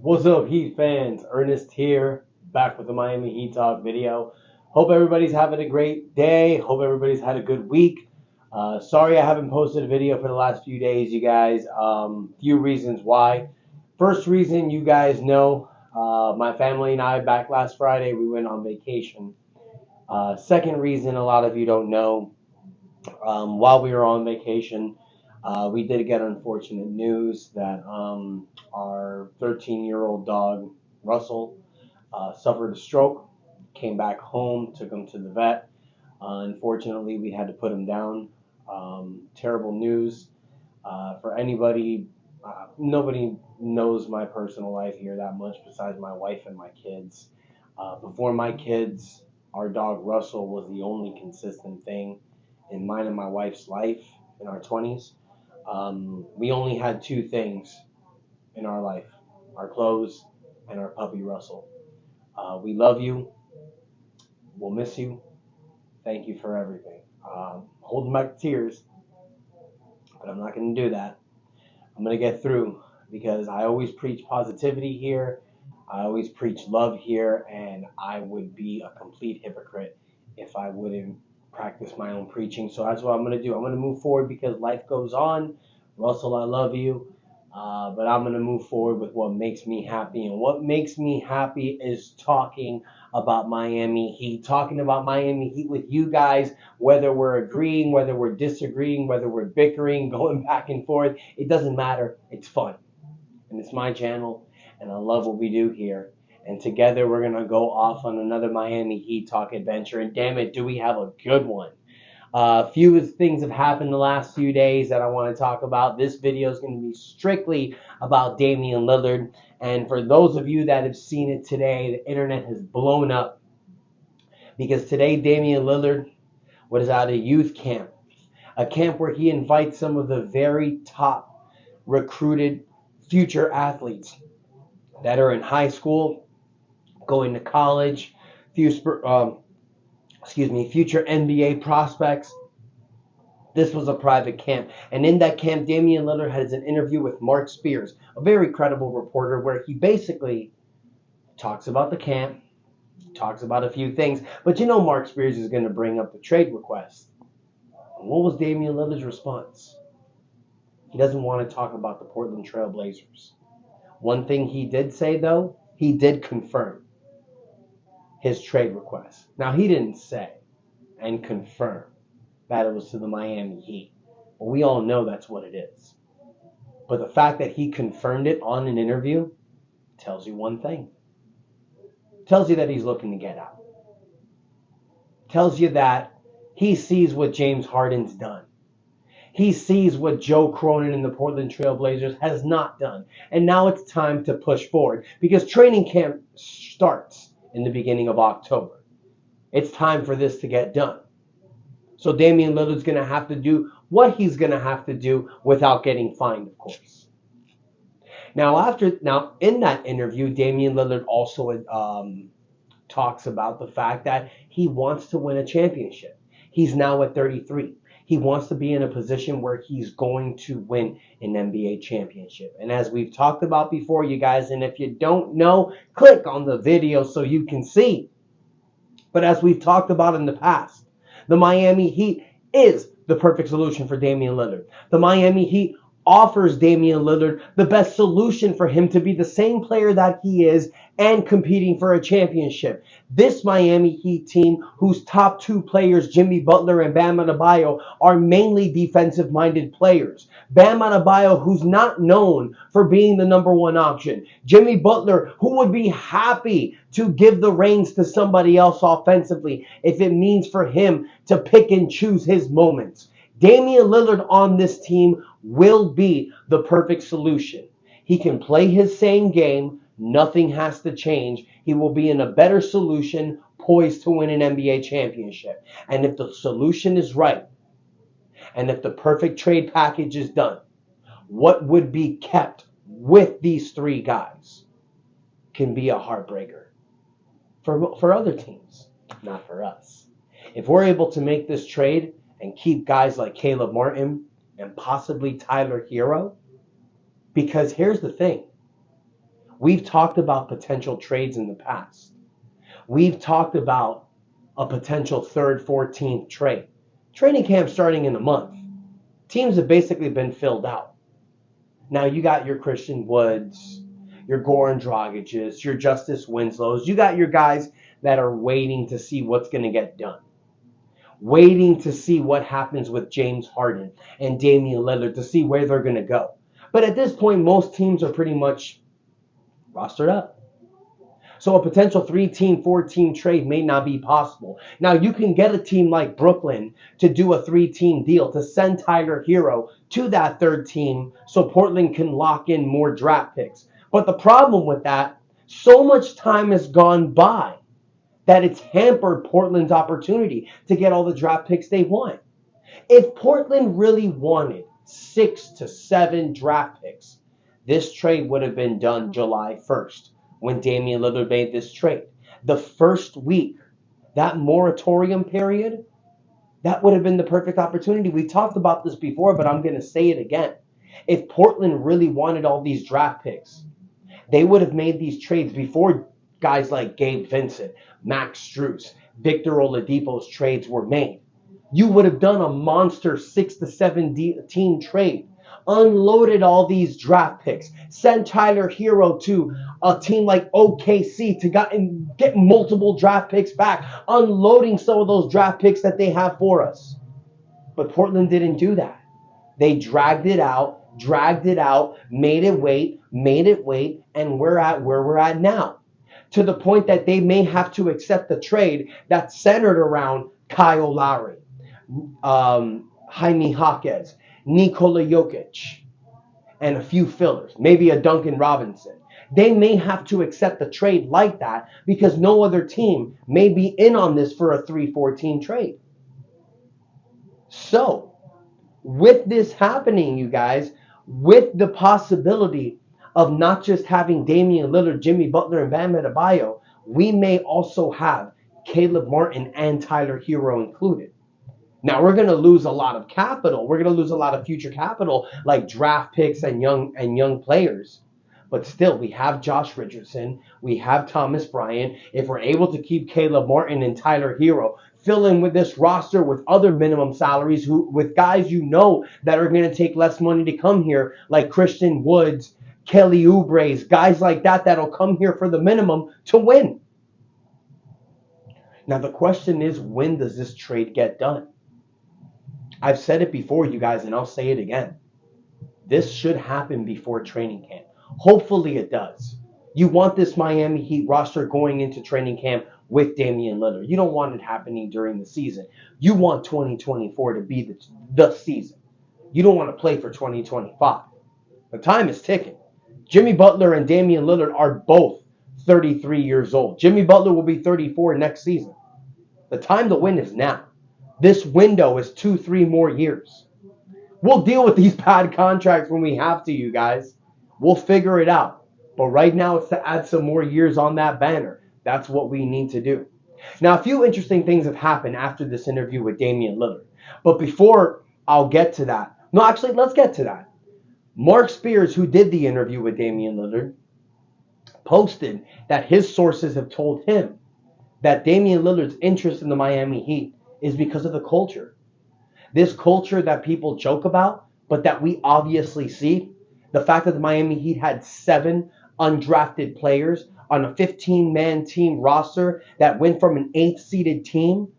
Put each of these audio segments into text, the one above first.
What's up, Heat fans? Ernest here, back with the Miami Heat Talk video. Hope everybody's having a great day. Hope everybody's had a good week. Sorry I haven't posted a video for the last few days, you guys. Few reasons why. First reason, you guys know, my family and I, back last Friday, we went on vacation. Second reason, a lot of you don't know, while we were on vacation, we did get unfortunate news that our 13-year-old dog, Russell, suffered a stroke, came back home, took him to the vet. Unfortunately, we had to put him down. Terrible news for anybody. Nobody knows my personal life here that much besides my wife and my kids. Before my kids, our dog Russell was the only consistent thing in mine and my wife's life in our 20s. We only had two things in our life: our clothes and our puppy Russell. We love you. We'll miss you. Thank you for everything. Holding back the tears, but I'm not going to do that. I'm going to get through because I always preach positivity here. I always preach love here, and I would be a complete hypocrite if I wouldn't practice my own preaching. So that's what I'm going to do. I'm going to move forward because life goes on. Russell, I love you. But I'm going to move forward with what makes me happy. And what makes me happy is talking about Miami Heat, talking about Miami Heat with you guys, whether we're agreeing, whether we're disagreeing, whether we're bickering, going back and forth. It doesn't matter. It's fun. And it's my channel, and I love what we do here. And together we're going to go off on another Miami Heat Talk adventure. And damn it, do we have a good one. A few things have happened the last few days that I want to talk about. This video is going to be strictly about Damian Lillard. And for those of you that have seen it today, the internet has blown up. Because today Damian Lillard was at a youth camp. A camp where he invites some of the very top recruited future athletes that are in high school, going to college, future NBA prospects. This was a private camp. And in that camp, Damian Lillard has an interview with Marc Spears, a very credible reporter, where he basically talks about the camp, talks about a few things. But you know Marc Spears is going to bring up the trade request. And what was Damian Lillard's response? He doesn't want to talk about the Portland Trail Blazers. One thing he did say, though, he did confirm his trade request. Now, he didn't say and confirm that it was to the Miami Heat. But we all know that's what it is. But the fact that he confirmed it on an interview tells you one thing. Tells you that he's looking to get out. Tells you that he sees what James Harden's done. He sees what Joe Cronin and the Portland Trail Blazers has not done. And now it's time to push forward because training camp starts in the beginning of October. It's time for this to get done. So Damian Lillard's going to have to do what he's going to have to do without getting fined, of course. Now, in that interview, Damian Lillard also talks about the fact that he wants to win a championship. He's now at 33. He wants to be in a position where he's going to win an NBA championship. And as we've talked about before, you guys, and if you don't know, click on the video so you can see. But as we've talked about in the past, the Miami Heat is the perfect solution for Damian Lillard. The Miami Heat offers Damian Lillard the best solution for him to be the same player that he is and competing for a championship. This Miami Heat team, whose top two players, Jimmy Butler and Bam Adebayo, are mainly defensive-minded players. Bam Adebayo, who's not known for being the number one option. Jimmy Butler, who would be happy to give the reins to somebody else offensively if it means for him to pick and choose his moments. Damian Lillard on this team will be the perfect solution. He can play his same game. Nothing has to change. He will be in a better solution, poised to win an NBA championship. And if the solution is right, and if the perfect trade package is done, what would be kept with these three guys can be a heartbreaker for other teams, not for us. If we're able to make this trade and keep guys like Caleb Martin and possibly Tyler Hero, because here's the thing. We've talked about potential trades in the past. We've talked about a potential third, 14th trade. Training camp starting in a month. Teams have basically been filled out. Now you got your Christian Woods, your Goran Dragic's, your Justice Winslow's. You got your guys that are waiting to see what's going to get done. Waiting to see what happens with James Harden and Damian Lillard to see where they're going to go. But at this point, most teams are pretty much rostered up. So a potential 3-team, 4-team trade may not be possible. Now, you can get a team like Brooklyn to do a 3-team deal to send Tyler Hero to that third team so Portland can lock in more draft picks. But the problem with that, so much time has gone by that it's hampered Portland's opportunity to get all the draft picks they want. If Portland really wanted 6 to 7 draft picks, this trade would have been done July 1st. When Damian Lillard made this trade. The first week, that moratorium period, that would have been the perfect opportunity. We talked about this before, but I'm going to say it again. If Portland really wanted all these draft picks, they would have made these trades before guys like Gabe Vincent, Max Strus, Victor Oladipo's trades were made. You would have done a monster 6 to 7 team trade. Unloaded all these draft picks. Sent Tyler Hero to a team like OKC to get multiple draft picks back. Unloading some of those draft picks that they have for us. But Portland didn't do that. They dragged it out, made it wait, and we're at where we're at now. To the point that they may have to accept a trade that's centered around Kyle Lowry, Jaime Jaquez, Nikola Jokic, and a few fillers, maybe a Duncan Robinson. They may have to accept a trade like that because no other team may be in on this for a 3-4 team trade. So, with this happening, you guys, with the possibility of not just having Damian Lillard, Jimmy Butler, and Bam Adebayo, we may also have Caleb Martin and Tyler Hero included. Now, we're going to lose a lot of capital. We're going to lose a lot of future capital like draft picks and young players. But still, we have Josh Richardson. We have Thomas Bryant. If we're able to keep Caleb Martin and Tyler Hero, fill in with this roster with other minimum salaries, with guys that are going to take less money to come here, like Christian Woods, Kelly Oubre's, guys like that that'll come here for the minimum to win. Now, the question is, when does this trade get done? I've said it before, you guys, and I'll say it again. This should happen before training camp. Hopefully it does. You want this Miami Heat roster going into training camp with Damian Lillard. You don't want it happening during the season. You want 2024 to be the season. You don't want to play for 2025. The time is ticking. Jimmy Butler and Damian Lillard are both 33 years old. Jimmy Butler will be 34 next season. The time to win is now. This window is 2-3 more years. We'll deal with these bad contracts when we have to, you guys. We'll figure it out. But right now it's to add some more years on that banner. That's what we need to do. Now, a few interesting things have happened after this interview with Damian Lillard. But before I'll get to that. No, actually, let's get to that. Marc Spears, who did the interview with Damian Lillard, posted that his sources have told him that Damian Lillard's interest in the Miami Heat is because of the culture. This culture that people joke about, but that we obviously see. The fact that the Miami Heat had 7 undrafted players on a 15-man team roster that went from an 8th-seeded team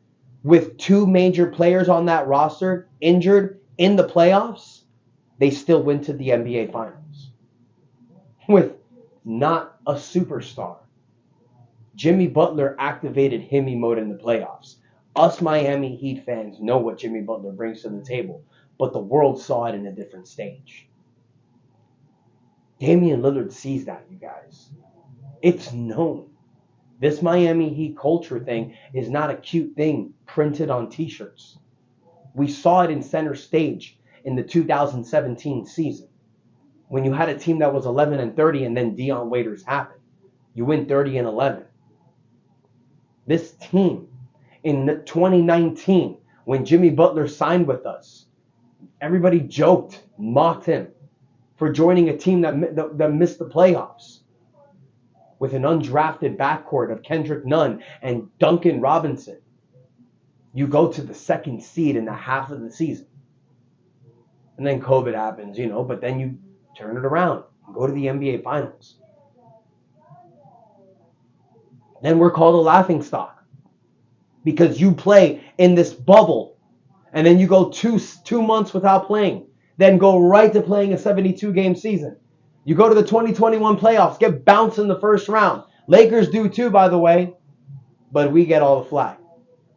with 2 major players on that roster injured in the playoffs, they still went to the NBA Finals with not a superstar. Jimmy Butler activated Hemi mode in the playoffs. Us Miami Heat fans know what Jimmy Butler brings to the table, but the world saw it in a different stage. Damian Lillard sees that, you guys. It's known. This Miami Heat culture thing is not a cute thing printed on t-shirts. We saw it in center stage in the 2017 season when you had a team that was 11-30 and then Dion Waiters happened. You win 30-11. This team in 2019, when Jimmy Butler signed with us, everybody joked, mocked him for joining a team that missed the playoffs. with an undrafted backcourt of Kendrick Nunn and Duncan Robinson. You go to the second seed in the half of the season. And then COVID happens, but then you turn it around and go to the NBA Finals. Then we're called a laughingstock because you play in this bubble and then you go two months without playing, then go right to playing a 72-game season. You go to the 2021 playoffs, get bounced in the first round. Lakers do too, by the way, but we get all the flack.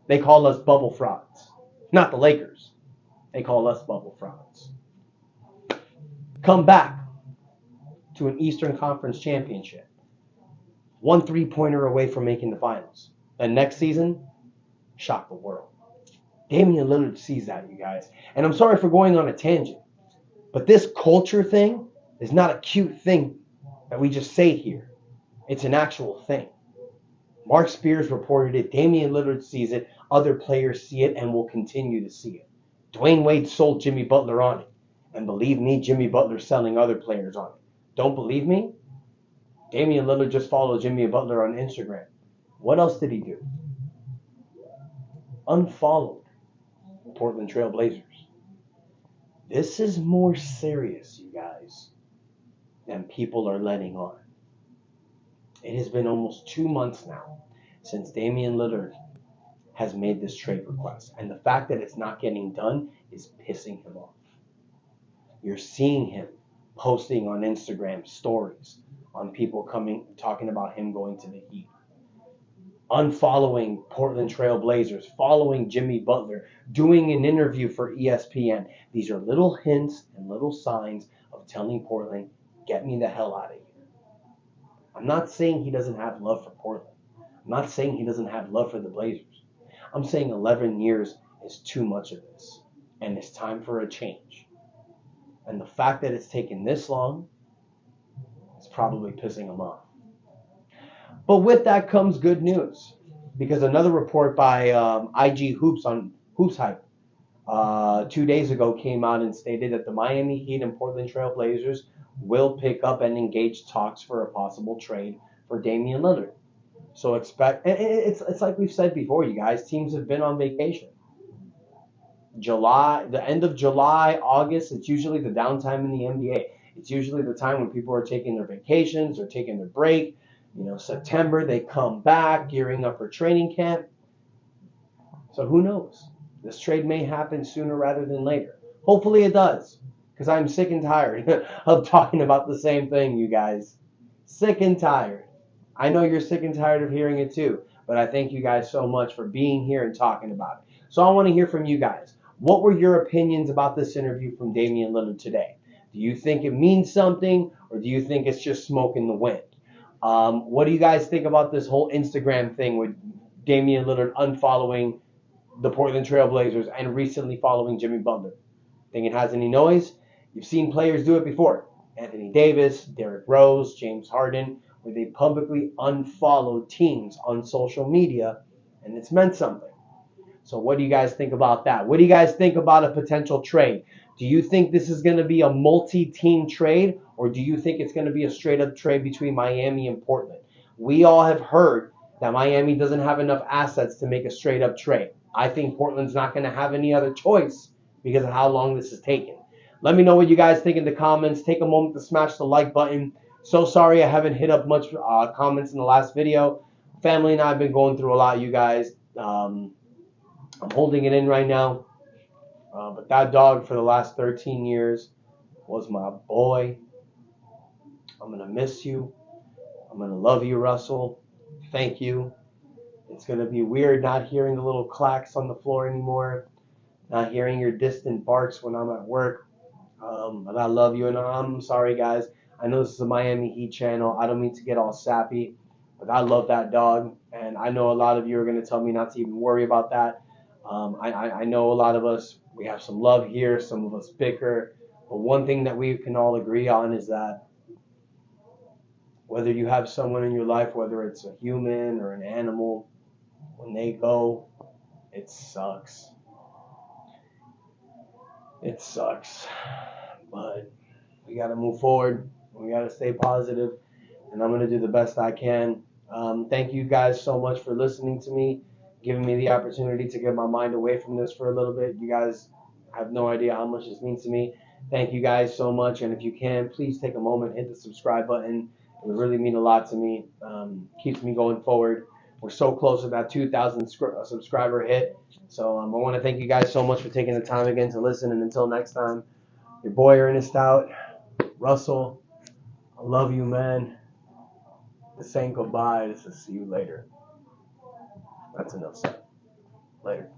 They call us bubble frauds. Not the Lakers. They call us bubble frauds. Come back to an Eastern Conference championship. 1 3-pointer away from making the finals. And next season, shock the world. Damian Lillard sees that, you guys. And I'm sorry for going on a tangent, but this culture thing is not a cute thing that we just say here. It's an actual thing. Marc Spears reported it. Damian Lillard sees it. Other players see it and will continue to see it. Dwayne Wade sold Jimmy Butler on it. And believe me, Jimmy Butler's selling other players on it. Don't believe me? Damian Lillard just followed Jimmy Butler on Instagram. What else did he do? Unfollowed the Portland Trail Blazers. This is more serious, you guys, than people are letting on. It has been almost 2 months now since Damian Lillard has made this trade request. And the fact that it's not getting done is pissing him off. You're seeing him posting on Instagram stories on people talking about him going to the Heat. Unfollowing Portland Trail Blazers, following Jimmy Butler, doing an interview for ESPN. These are little hints and little signs of telling Portland, get me the hell out of here. I'm not saying he doesn't have love for Portland. I'm not saying he doesn't have love for the Blazers. I'm saying 11 years is too much of this, and it's time for a change. And the fact that it's taken this long is probably pissing him off. But with that comes good news, because another report by IG Hoops on Hoops Hype 2 days ago came out and stated that the Miami Heat and Portland Trail Blazers will pick up and engage talks for a possible trade for Damian Lillard. So it's like we've said before, you guys, teams have been on vacation. The end of July, August, it's usually the downtime in the NBA. It's usually the time when people are taking their vacations or taking their break. September, they come back, gearing up for training camp. So who knows? This trade may happen sooner rather than later. Hopefully it does, because I'm sick and tired of talking about the same thing, you guys. Sick and tired. I know you're sick and tired of hearing it too, but I thank you guys so much for being here and talking about it. So I want to hear from you guys. What were your opinions about this interview from Damian Lillard today? Do you think it means something, or do you think it's just smoke in the wind? What do you guys think about this whole Instagram thing with Damian Lillard unfollowing the Portland Trail Blazers and recently following Jimmy Butler? Think it has any noise? You've seen players do it before. Anthony Davis, Derrick Rose, James Harden, where they publicly unfollowed teams on social media, and it's meant something. So what do you guys think about that? What do you guys think about a potential trade? Do you think this is going to be a multi-team trade, or do you think it's going to be a straight-up trade between Miami and Portland? We all have heard that Miami doesn't have enough assets to make a straight-up trade. I think Portland's not going to have any other choice because of how long this has taken. Let me know what you guys think in the comments. Take a moment to smash the like button. So sorry I haven't hit up much comments in the last video. Family and I have been going through a lot, you guys. I'm holding it in right now. But that dog for the last 13 years was my boy. I'm going to miss you. I'm going to love you, Russell. Thank you. It's going to be weird not hearing the little clacks on the floor anymore. Not hearing your distant barks when I'm at work. But I love you, and I'm sorry, guys. I know this is a Miami Heat channel. I don't mean to get all sappy, but I love that dog, and I know a lot of you are going to tell me not to even worry about that. I know a lot of us, we have some love here, some of us bicker, but one thing that we can all agree on is that whether you have someone in your life, whether it's a human or an animal, when they go, it sucks. It sucks, but we got to move forward. We got to stay positive. and I'm going to do the best I can. Thank you guys so much for listening to me, giving me the opportunity to get my mind away from this for a little bit. You guys have no idea how much this means to me. Thank you guys so much, and if you can, please take a moment, hit the subscribe button. It would really mean a lot to me. Keeps me going forward. We're so close to that 2,000 subscriber hit. So I want to thank you guys so much for taking the time again to listen. And until next time, your boy Ernest out. Russell, I love you, man. This ain't goodbye. This is see you later. That's enough said. Later.